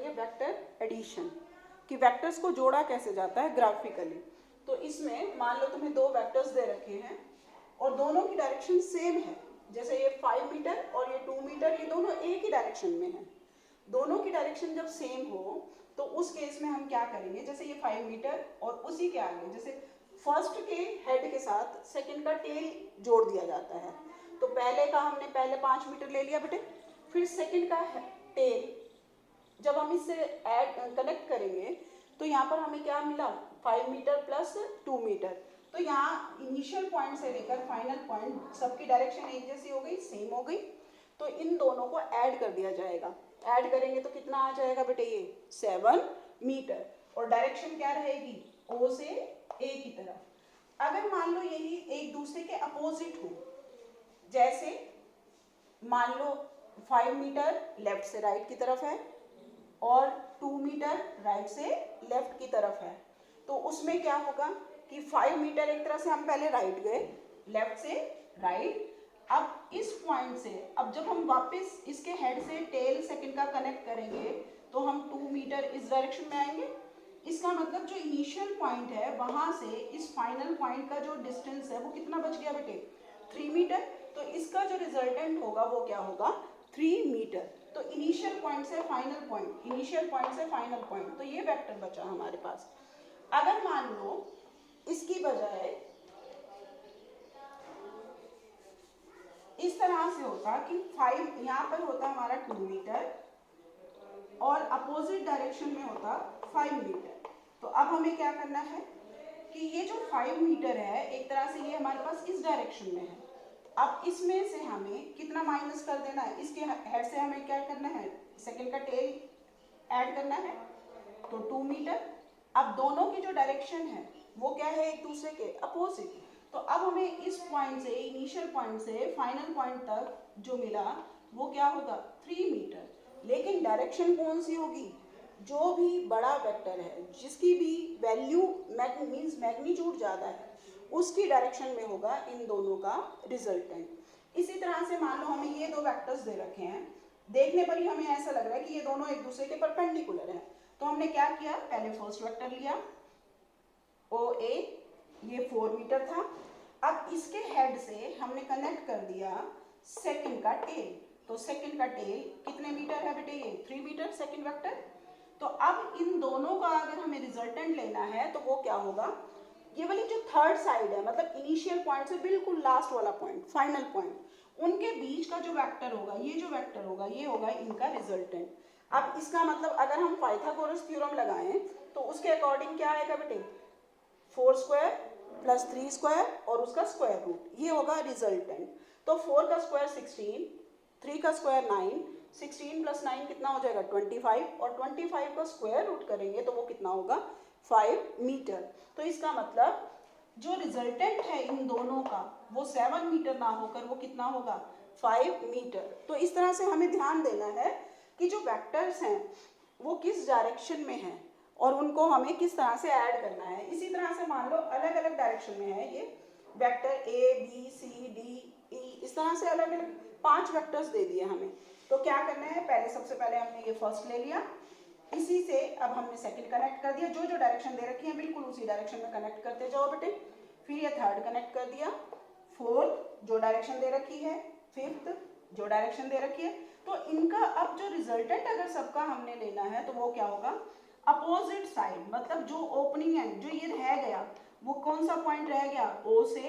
करेंगे vector addition, कि vectors को जोड़ा कैसे जाता है ग्राफिकली। तो इसमें मान लो तुम्हें दो वेक्टर्स दे रखे हैं और दोनों की डायरेक्शन सेम है, जैसे ये 5 मीटर और ये 2 मीटर, ये दोनों एक ही डायरेक्शन में है। दोनों की डायरेक्शन जब सेम हो तो उस केस में हम क्या करेंगे, जैसे ये 5 मीटर और उसी के आगे जैसे फर्स्ट के हेड के साथ सेकंड का टेल जोड़ दिया जाता है। तो पहले का हमने पहले 5 मीटर ले लिया बेटे, फिर सेकंड का टेल जब हम इससे ऐड कनेक्ट करेंगे तो यहाँ पर हमें क्या मिला, 5 मीटर प्लस 2 मीटर। तो यहाँ इनिशियल पॉइंट से लेकर फाइनल पॉइंट सबकी डायरेक्शन एक जैसी हो गई, सेम हो गई। तो इन दोनों को ऐड कर दिया जाएगा। ऐड करेंगे तो कितना आ जाएगा बेटे, ये 7 मीटर। और डायरेक्शन क्या रहेगी, ओ से ए की तरफ। अगर मान लो यही एक दूसरे के अपोजिट हो, जैसे मान लो 5 मीटर लेफ्ट से राइट की तरफ है और 2 मीटर राइट से लेफ्ट की तरफ है, तो उसमें क्या होगा कि 5 मीटर एक तरह से हम पहले राइट गए, लेफ्ट से राइट। अब इस पॉइंट से अब जब हम वापस इसके हेड से टेल सेकंड का कनेक्ट करेंगे तो हम 2 मीटर इस डायरेक्शन में आएंगे। इसका मतलब जो इनिशियल पॉइंट है वहां से इस फाइनल पॉइंट का जो डिस्टेंस है वो कितना बच गया बेटे, 3 मीटर। तो इसका जो रिजल्टेंट होगा वो क्या होगा, 3 मीटर। तो इनिशियल पॉइंट से फाइनल पॉइंट, इनिशियल पॉइंट से फाइनल पॉइंट, तो ये वेक्टर बचा हमारे पास। अगर मान लो इसकी बजाय इस तरह से होता कि 5 यहाँ पर होता हमारा 2 मीटर और अपोजिट डायरेक्शन में होता 5 मीटर। तो अब हमें क्या करना है कि ये जो 5 मीटर है एक तरह से ये हमारे पास इस डायरेक्शन में है। अब इसमें से हमें कितना माइनस कर देना है, इसके हेड से हमें क्या करना है, सेकंड का टेल ऐड करना है, तो 2 मीटर। अब दोनों की जो डायरेक्शन है वो क्या है, एक दूसरे के अपोजिट। तो अब हमें इस पॉइंट से, इनिशियल पॉइंट से फाइनल पॉइंट तक जो मिला वो क्या होगा, 3 मीटर। लेकिन डायरेक्शन कौन सी होगी, जो भी बड़ा वेक्टर है जिसकी भी वैल्यू मीन्स मैग्नीट्यूड ज़्यादा है उसकी डायरेक्शन में होगा इन दोनों का रिजल्टेंट। इसी तरह से मान लो हमें ये दो वेक्टर्स दे रखे हैं, देखने पर ही हमें ऐसा लग रहा है कि ये दोनों एक दूसरे के परपेंडिकुलर हैं। तो हमने क्या किया, पहले फर्स्ट वेक्टर लिया ओ ए, ये 4 मीटर था। अब इसके हेड से हमने कनेक्ट कर दिया सेकंड का टेल, तो सेकंड का टेल कितने मीटर है बेटे, ये 3 मीटर सेकंड वेक्टर। तो अब इन दोनों का अगर हमें रिजल्टेंट लेना है तो वो क्या होगा, ये वाली जो थर्ड साइड है मतलब इनिशियल पॉइंट से बिल्कुल लास्ट वाला पॉइंट, फाइनल पॉइंट, उनके बीच का जो वेक्टर होगा, ये जो वेक्टर होगा ये होगा इनका रिजल्टेंट। अब इसका मतलब अगर हम पाइथागोरस थ्योरम लगाएं तो उसके अकॉर्डिंग क्या आएगा बेटे, 4 स्क्वायर प्लस 3 स्क्वायर और उसका स्क्वायर रूट, ये होगा रिजल्टेंट। तो 4 का स्क्वायर 16, 3 का स्क्वायर 9, 16 प्लस 9 कितना हो जाएगा 25, और 25 का स्क्वायर रूट करेंगे तो वो कितना होगा 5 मीटर। तो इसका मतलब जो रिजल्टेंट है इन दोनों का वो 7 मीटर ना होकर वो कितना होगा 5 मीटर। तो इस तरह से हमें ध्यान देना है कि जो वेक्टर्स हैं वो किस डायरेक्शन में हैं और उनको हमें किस तरह से ऐड करना है। इसी तरह से मान लो अलग अलग डायरेक्शन में है ये vector A B C D E, इस तरह से अलग अलग 5 वेक्टर्स दे दिए हमें। तो क्या करना है, पहले सबसे पहले हमने ये फर्स्ट ले लिया, इसी से अब हमने सेकंड कनेक्ट कर दिया, जो जो डायरेक्शन दे रखी है बिल्कुल उसी डायरेक्शन में कनेक्ट करते जाओ बेटे। फिर ये थर्ड कनेक्ट कर दिया, फोर्थ जो डायरेक्शन दे रखी है, फिफ्थ जो डायरेक्शन दे रखी है। तो इनका अब जो रिजल्टेंट अगर सबका हमने लेना है तो वो क्या होगा, अपोजिट साइड, मतलब जो ओपनिंग है, जो ये रह गया वो कौन सा पॉइंट रह गया, ओ से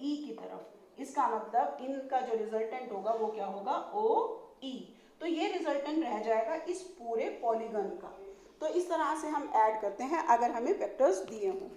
ई की तरफ। इसका मतलब इनका जो रिजल्टेंट होगा वो क्या होगा, ओ ई। तो ये रिजल्टेंट रह जाएगा इस पूरे पॉलीगन का। तो इस तरह से हम ऐड करते हैं अगर हमें वेक्टर्स दिए हों।